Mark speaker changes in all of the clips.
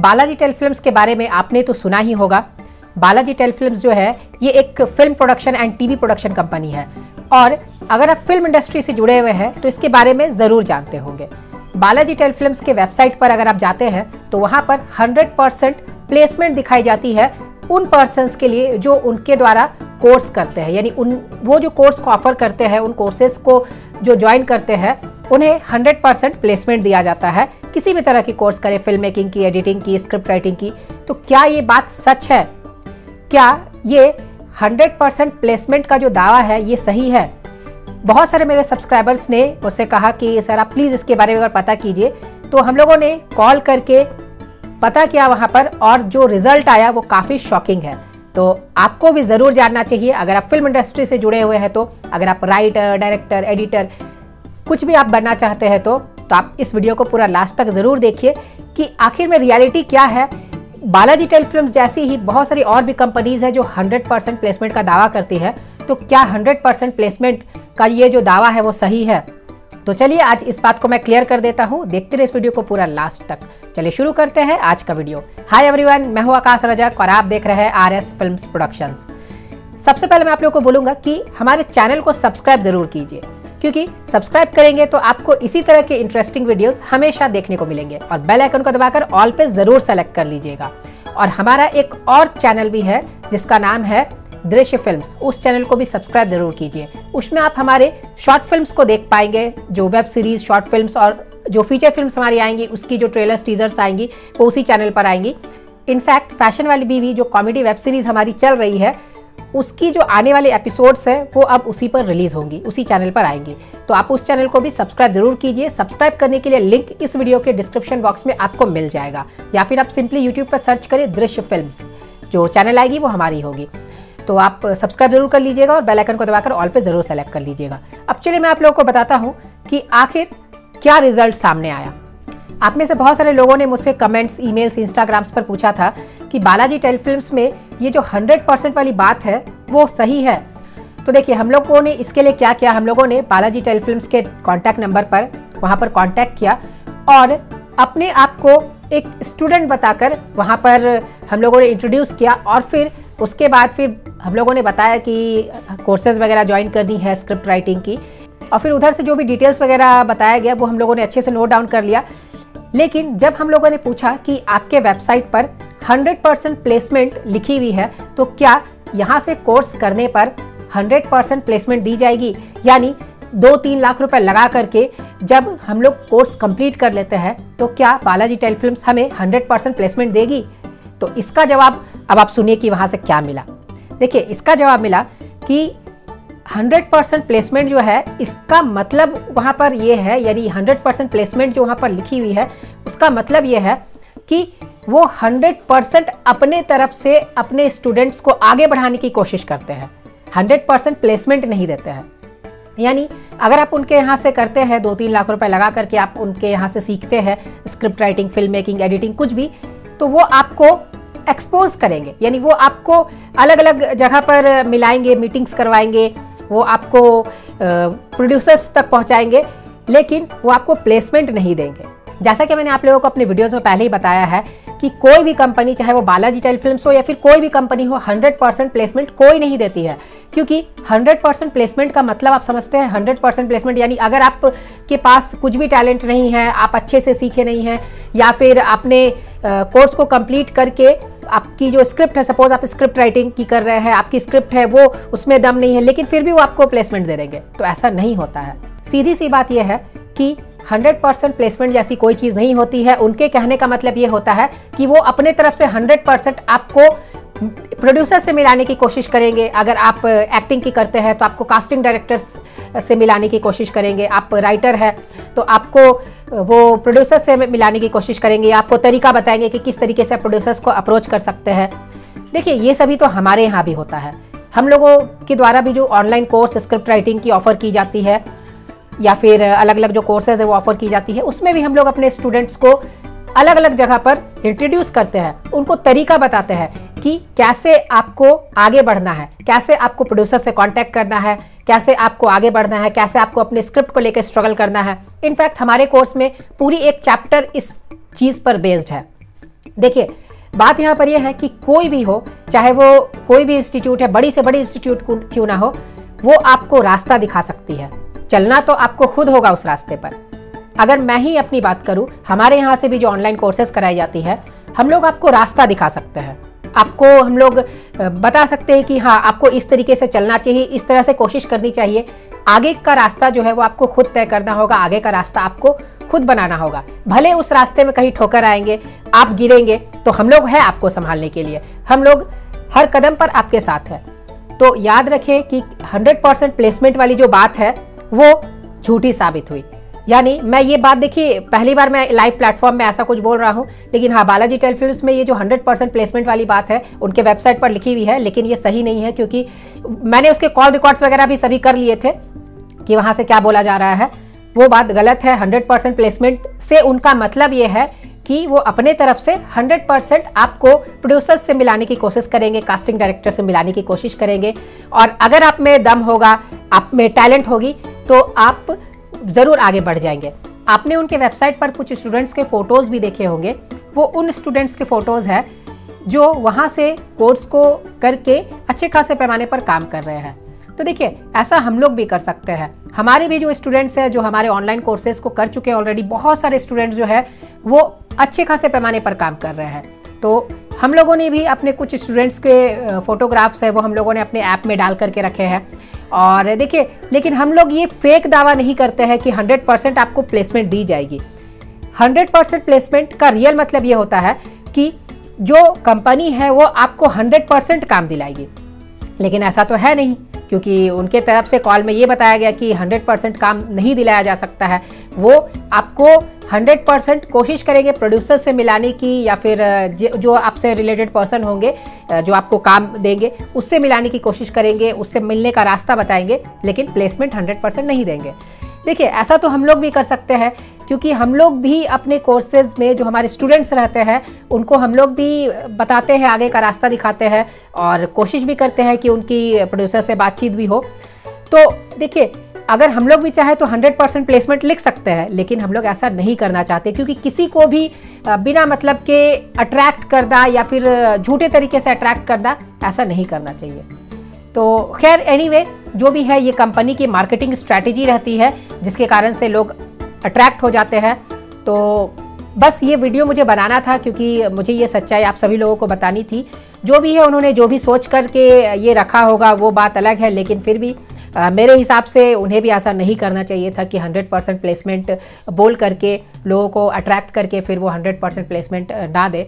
Speaker 1: Balaji telefilms के बारे में आपने तो सुना ही होगा। बालाजी टेलीफिल्म्स जो है ये एक film production and TV production company है और अगर आप फिल्म इंडस्ट्री से जुड़े हुए हैं तो इसके बारे में ज़रूर जानते होंगे। बालाजी टेलीफिल्म्स के वेबसाइट पर अगर आप जाते हैं तो वहाँ पर 100% प्लेसमेंट दिखाई जाती है उन पर्सन्स के लिए जो उनके द्वारा कोर्स करते हैं, यानी वो जो कोर्स को ऑफर करते हैं, उन कोर्सेज को जो ज्वाइन करते हैं उन्हें 100% प्लेसमेंट दिया जाता है। किसी भी तरह की कोर्स करें, फिल्म मेकिंग की, एडिटिंग की, स्क्रिप्ट राइटिंग की। तो क्या ये बात सच है? क्या ये 100% प्लेसमेंट का जो दावा है ये सही है? बहुत सारे मेरे सब्सक्राइबर्स ने मुझसे कहा कि सर आप प्लीज़ इसके बारे में अगर पता कीजिए। तो हम लोगों ने कॉल करके पता किया वहाँ पर और जो रिजल्ट आया वो काफ़ी शॉकिंग है। तो आपको भी ज़रूर जानना चाहिए अगर आप फिल्म इंडस्ट्री से जुड़े हुए हैं। तो अगर आप राइटर, डायरेक्टर, एडिटर कुछ भी आप बनना चाहते हैं तो आप इस वीडियो को पूरा लास्ट तक ज़रूर देखिए कि आखिर में रियलिटी क्या है। बालाजी टेलीफिल्म्स जैसी ही बहुत सारी और भी कंपनीज है जो 100% प्लेसमेंट का दावा करती है। तो क्या 100% प्लेसमेंट का ये जो दावा है वो सही है? तो चलिए आज इस बात को मैं क्लियर कर देता हूँ। देखते रहिए इस वीडियो को पूरा लास्ट तक। चलिए शुरू करते हैं आज का वीडियो। हाय एवरीवन, मैं हूँ आकाश रजक और आप देख रहे हैं RS फिल्म्स प्रोडक्शंस। सबसे पहले मैं आप लोगों को बोलूँगा कि हमारे चैनल को सब्सक्राइब जरूर कीजिए, क्योंकि सब्सक्राइब करेंगे तो आपको इसी तरह के इंटरेस्टिंग वीडियोस हमेशा देखने को मिलेंगे। और बेल आइकन को दबाकर ऑल पे जरूर सेलेक्ट कर लीजिएगा। और हमारा एक और चैनल भी है जिसका नाम है दृश्य फिल्म्स, उस चैनल को भी सब्सक्राइब जरूर कीजिए। उसमें आप हमारे शॉर्ट फिल्म्स को देख पाएंगे, जो वेब सीरीज, शॉर्ट फिल्म्स और जो फीचर फिल्म्स हमारी आएंगी उसकी जो ट्रेलर्स, टीजर्स आएंगी वो उसी चैनल पर आएंगी। इनफैक्ट फैशन वाली बीवी जो कॉमेडी वेब सीरीज हमारी चल रही है उसकी जो आने वाले एपिसोड्स है वो अब उसी पर रिलीज होंगी, उसी चैनल पर आएंगी। तो आप उस चैनल को भी सब्सक्राइब जरूर कीजिए। सब्सक्राइब करने के लिए लिंक इस वीडियो के डिस्क्रिप्शन बॉक्स में आपको मिल जाएगा, या फिर आप सिंपली यूट्यूब पर सर्च करें दृश्य फिल्म्स, जो चैनल आएगी वो हमारी होगी। तो आप सब्सक्राइब जरूर कर लीजिएगा और बेल आइकन को दबाकर ऑल पे जरूर सेलेक्ट कर लीजिएगा। अब चलिए मैं आप लोगों को बताता हूँ कि आखिर क्या रिजल्ट सामने आया। आप में से बहुत सारे लोगों ने मुझसे कमेंट्स, ईमेल्स, इंस्टाग्राम्स पर पूछा था कि बालाजी टेलीफिल्म्स में ये जो 100% वाली बात है वो सही है। तो देखिए हम लोगों ने इसके लिए क्या किया, हम लोगों ने बालाजी टेलीफिल्म्स के कॉन्टैक्ट नंबर पर वहाँ पर कॉन्टैक्ट किया और अपने आप को एक स्टूडेंट बताकर वहाँ पर हम लोगों ने इंट्रोड्यूस किया। और फिर उसके बाद फिर हम लोगों ने बताया कि कोर्सेज वगैरह ज्वाइन करनी है स्क्रिप्ट राइटिंग की, और फिर उधर से जो भी डिटेल्स वगैरह बताया गया वो हम लोगों ने अच्छे से नोट डाउन कर लिया। लेकिन जब हम लोगों ने पूछा कि आपके वेबसाइट पर 100% प्लेसमेंट लिखी हुई है तो क्या यहाँ से कोर्स करने पर 100% प्लेसमेंट दी जाएगी, यानी 2-3 लाख रुपए लगा करके जब हम लोग कोर्स कंप्लीट कर लेते हैं तो क्या बालाजी टेलीफिल्म्स हमें 100% प्लेसमेंट देगी? तो इसका जवाब अब आप सुनिए कि वहाँ से क्या मिला। देखिए इसका जवाब मिला कि 100% प्लेसमेंट जो है इसका मतलब वहाँ पर ये है, यानी 100% प्लेसमेंट जो वहाँ पर लिखी हुई है उसका मतलब ये है कि वो 100% अपने तरफ से अपने स्टूडेंट्स को आगे बढ़ाने की कोशिश करते हैं, 100% प्लेसमेंट नहीं देते हैं। यानी अगर आप उनके यहाँ से करते हैं 2-3 लाख रुपए लगा करके आप उनके यहाँ से सीखते हैं script writing, film making, editing कुछ भी, तो वो आपको एक्सपोज करेंगे, यानी वो आपको अलग अलग जगह पर मिलाएंगे, मीटिंग्स करवाएंगे, वो आपको प्रोड्यूसर्स तक पहुंचाएंगे, लेकिन वो आपको प्लेसमेंट नहीं देंगे। जैसा कि मैंने आप लोगों को अपने वीडियोस में पहले ही बताया है कि कोई भी कंपनी, चाहे वो बालाजी टेलीफिल्म्स हो या फिर कोई भी कंपनी हो, 100% प्लेसमेंट कोई नहीं देती है। क्योंकि 100% प्लेसमेंट का मतलब आप समझते हैं, 100% प्लेसमेंट यानी अगर आपके पास कुछ भी टैलेंट नहीं है, आप अच्छे से सीखे नहीं हैं, या फिर आपने कोर्स को कंप्लीट करके आपकी जो स्क्रिप्ट है, सपोज आप स्क्रिप्ट राइटिंग की कर रहे हैं, आपकी स्क्रिप्ट है वो उसमें दम नहीं है, लेकिन फिर भी वो आपको प्लेसमेंट दे देंगे। तो ऐसा नहीं होता है। सीधी सी बात यह है कि 100% प्लेसमेंट जैसी कोई चीज़ नहीं होती है। उनके कहने का मतलब ये होता है कि वो अपने तरफ से 100% आपको प्रोड्यूसर से मिलाने की कोशिश करेंगे। अगर आप एक्टिंग की करते हैं तो आपको कास्टिंग डायरेक्टर्स से मिलाने की कोशिश करेंगे, आप राइटर है तो आपको वो प्रोड्यूसर से मिलाने की कोशिश करेंगे, आपको तरीका बताएंगे कि किस तरीके से प्रोड्यूसर्स को अप्रोच कर सकते हैं। देखिए ये सभी तो हमारे यहाँ भी होता है। हम लोगों के द्वारा भी जो ऑनलाइन कोर्स स्क्रिप्ट राइटिंग की ऑफ़र की जाती है या फिर अलग अलग जो कोर्सेज है वो ऑफ़र की जाती है, उसमें भी हम लोग अपने स्टूडेंट्स को अलग अलग जगह पर इंट्रोड्यूस करते हैं, उनको तरीका बताते हैं कि कैसे आपको आगे बढ़ना है, कैसे आपको प्रोड्यूसर से कांटेक्ट करना है, कैसे आपको आगे बढ़ना है, कैसे आपको अपने स्क्रिप्ट को लेकर स्ट्रगल करना है। इनफैक्ट हमारे कोर्स में पूरी एक चैप्टर इस चीज़ पर बेस्ड है। देखिए, बात यहाँ पर यह है कि कोई भी हो, चाहे वो कोई भी इंस्टीट्यूट है, बड़ी से बड़ी इंस्टीट्यूट क्यों ना हो, वो आपको रास्ता दिखा सकती है। चलना तो आपको खुद होगा उस रास्ते पर। अगर मैं ही अपनी बात करूं, हमारे यहाँ से भी जो ऑनलाइन कोर्सेज कराई जाती है, हम लोग आपको रास्ता दिखा सकते हैं। आपको हम लोग बता सकते हैं कि हाँ, आपको इस तरीके से चलना चाहिए, इस तरह से कोशिश करनी चाहिए। आगे का रास्ता जो है वो आपको खुद तय करना होगा, आगे का रास्ता आपको खुद बनाना होगा। भले उस रास्ते में कहीं ठोकर आएंगे, आप गिरेंगे, तो हम लोग हैं आपको संभालने के लिए। हम लोग हर कदम पर आपके साथ हैं। तो याद रखें कि 100% प्लेसमेंट वाली जो बात है वो झूठी साबित हुई। यानी मैं ये बात, देखिए, पहली बार मैं लाइव प्लेटफॉर्म में ऐसा कुछ बोल रहा हूँ, लेकिन हाँ, बालाजी टेलीफिल्म्स में ये जो 100% प्लेसमेंट वाली बात है उनके वेबसाइट पर लिखी हुई है, लेकिन ये सही नहीं है, क्योंकि मैंने उसके कॉल रिकॉर्ड्स वगैरह भी सभी कर लिए थे कि वहाँ से क्या बोला जा रहा है। वो बात गलत है। 100% प्लेसमेंट से उनका मतलब ये है कि वो अपने तरफ से 100% आपको प्रोड्यूसर्स से मिलाने की कोशिश करेंगे, कास्टिंग डायरेक्टर से मिलाने की कोशिश करेंगे, और अगर आप में दम होगा, आप में टैलेंट होगी, तो आप ज़रूर आगे बढ़ जाएंगे। आपने उनके वेबसाइट पर कुछ स्टूडेंट्स के फ़ोटोज़ भी देखे होंगे। वो उन स्टूडेंट्स के फ़ोटोज़ हैं जो वहाँ से कोर्स को करके अच्छे खासे पैमाने पर काम कर रहे हैं। तो देखिए, ऐसा हम लोग भी कर सकते हैं। हमारे भी जो स्टूडेंट्स हैं, जो हमारे ऑनलाइन कोर्सेज को कर चुके हैं ऑलरेडी, बहुत सारे स्टूडेंट्स जो है वो अच्छे खासे पैमाने पर काम कर रहे हैं। तो हम लोगों ने भी अपने कुछ स्टूडेंट्स के फोटोग्राफ्स है वो हम लोगों ने अपने ऐप में डाल करके रखे हैं। और देखिए, लेकिन हम लोग ये फेक दावा नहीं करते हैं कि 100% आपको प्लेसमेंट दी जाएगी। 100% प्लेसमेंट का रियल मतलब ये होता है कि जो कंपनी है वो आपको 100% काम दिलाएगी, लेकिन ऐसा तो है नहीं, क्योंकि उनके तरफ से कॉल में ये बताया गया कि 100% काम नहीं दिलाया जा सकता है। वो आपको 100% कोशिश करेंगे प्रोड्यूसर से मिलाने की, या फिर जो आपसे रिलेटेड पर्सन होंगे जो आपको काम देंगे उससे मिलाने की कोशिश करेंगे, उससे मिलने का रास्ता बताएंगे, लेकिन प्लेसमेंट 100% नहीं देंगे। देखिए, ऐसा तो हम लोग भी कर सकते हैं, क्योंकि हम लोग भी अपने कोर्सेज में जो हमारे स्टूडेंट्स रहते हैं उनको हम लोग भी बताते हैं, आगे का रास्ता दिखाते हैं, और कोशिश भी करते हैं कि उनकी प्रोड्यूसर से बातचीत भी हो। तो देखिए, अगर हम लोग भी चाहे तो 100% प्लेसमेंट लिख सकते हैं, लेकिन हम लोग ऐसा नहीं करना चाहते, क्योंकि किसी को भी बिना मतलब के अट्रैक्ट करना या फिर झूठे तरीके से अट्रैक्ट करना, ऐसा नहीं करना चाहिए। तो खैर, एनीवे, जो भी है, ये कंपनी की मार्केटिंग स्ट्रैटेजी रहती है जिसके कारण से लोग अट्रैक्ट हो जाते हैं। तो बस ये वीडियो मुझे बनाना था, क्योंकि मुझे ये सच्चाई आप सभी लोगों को बतानी थी। जो भी है, उन्होंने जो भी सोच करके ये रखा होगा वो बात अलग है, लेकिन फिर भी मेरे हिसाब से उन्हें भी ऐसा नहीं करना चाहिए था कि 100% प्लेसमेंट बोल करके लोगों को अट्रैक्ट करके फिर वो 100% प्लेसमेंट ना दे,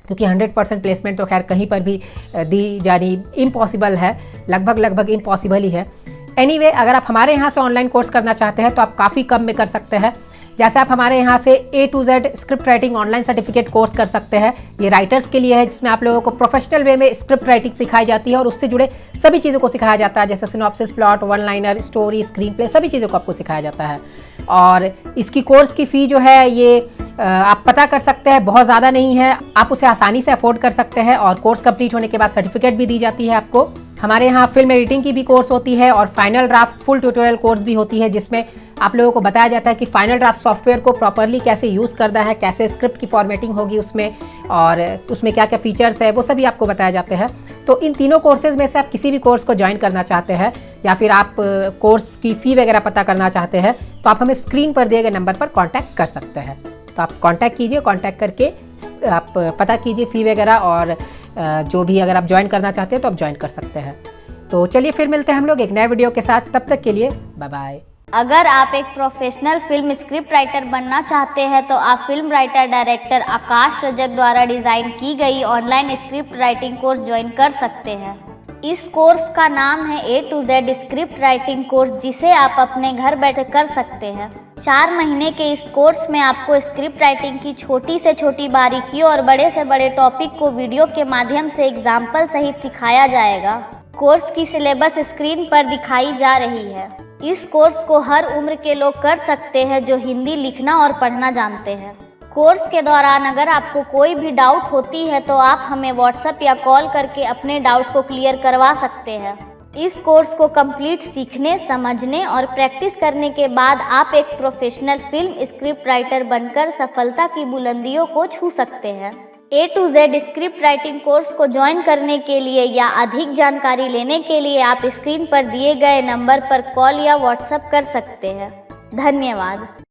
Speaker 1: क्योंकि 100% प्लेसमेंट तो खैर कहीं पर भी दी जानी इम्पॉसिबल है, लगभग इम्पॉसिबल ही है। एनीवे, अगर आप हमारे यहाँ से ऑनलाइन कोर्स करना चाहते हैं तो आप काफ़ी कम में कर सकते हैं। जैसे आप हमारे यहाँ से A to Z script writing online certificate course कर सकते हैं। ये राइटर्स के लिए है, जिसमें आप लोगों को प्रोफेशनल वे में स्क्रिप्ट राइटिंग सिखाई जाती है और उससे जुड़े सभी चीज़ों को सिखाया जाता है, जैसे synopsis, plot, one liner, story, screen play, सभी चीज़ों को आपको सिखाया जाता है। और इसकी कोर्स की फ़ी जो है ये आप पता कर सकते हैं, बहुत ज़्यादा नहीं है, आप उसे आसानी से अफोर्ड कर सकते हैं, और कोर्स कंप्लीट होने के बाद सर्टिफिकेट भी दी जाती है आपको। हमारे यहाँ फिल्म एडिटिंग की भी कोर्स होती है, और final draft full tutorial course भी होती है, जिसमें आप लोगों को बताया जाता है कि फाइनल ड्राफ्ट सॉफ्टवेयर को प्रॉपरली कैसे यूज़ करना है, कैसे स्क्रिप्ट की फॉर्मेटिंग होगी उसमें, और उसमें क्या क्या फीचर्स है, वो सभी आपको बताया जाते हैं। तो इन तीनों कोर्सेज में से आप किसी भी कोर्स को ज्वाइन करना चाहते हैं, या फिर आप कोर्स की फ़ी वगैरह पता करना चाहते हैं, तो आप हमें स्क्रीन पर दिए गए नंबर पर कॉन्टैक्ट कर सकते हैं। तो आप कॉन्टैक्ट कीजिए, कॉन्टैक्ट करके आप पता कीजिए फ़ी वगैरह, और जो भी अगर आप ज्वाइन करना चाहते हैं तो आप ज्वाइन कर सकते हैं। तो चलिए, फिर मिलते हैं हम लोग एक नए वीडियो के साथ। तब तक के लिए बाय बाय।
Speaker 2: अगर आप एक प्रोफेशनल फिल्म स्क्रिप्ट राइटर बनना चाहते हैं तो आप फिल्म राइटर डायरेक्टर आकाश रजक द्वारा डिज़ाइन की गई online script writing course join कर सकते हैं। इस कोर्स का नाम है A to Z script writing course, जिसे आप अपने घर बैठे कर सकते हैं। 4 महीने के इस कोर्स में आपको स्क्रिप्ट राइटिंग की छोटी से छोटी बारीकियों और बड़े से बड़े टॉपिक को वीडियो के माध्यम से एग्जाम्पल सहित सिखाया जाएगा। कोर्स की सिलेबस स्क्रीन पर दिखाई जा रही है। इस कोर्स को हर उम्र के लोग कर सकते हैं जो हिंदी लिखना और पढ़ना जानते हैं। कोर्स के दौरान अगर आपको कोई भी डाउट होती है तो आप हमें व्हाट्सएप या कॉल करके अपने डाउट को क्लियर करवा सकते हैं। इस कोर्स को कंप्लीट सीखने, समझने और प्रैक्टिस करने के बाद आप एक प्रोफेशनल फिल्म स्क्रिप्ट राइटर बनकर सफलता की बुलंदियों को छू सकते हैं। A to Z script writing course को ज्वाइन करने के लिए या अधिक जानकारी लेने के लिए आप स्क्रीन पर दिए गए नंबर पर कॉल या व्हाट्सएप कर सकते हैं। धन्यवाद।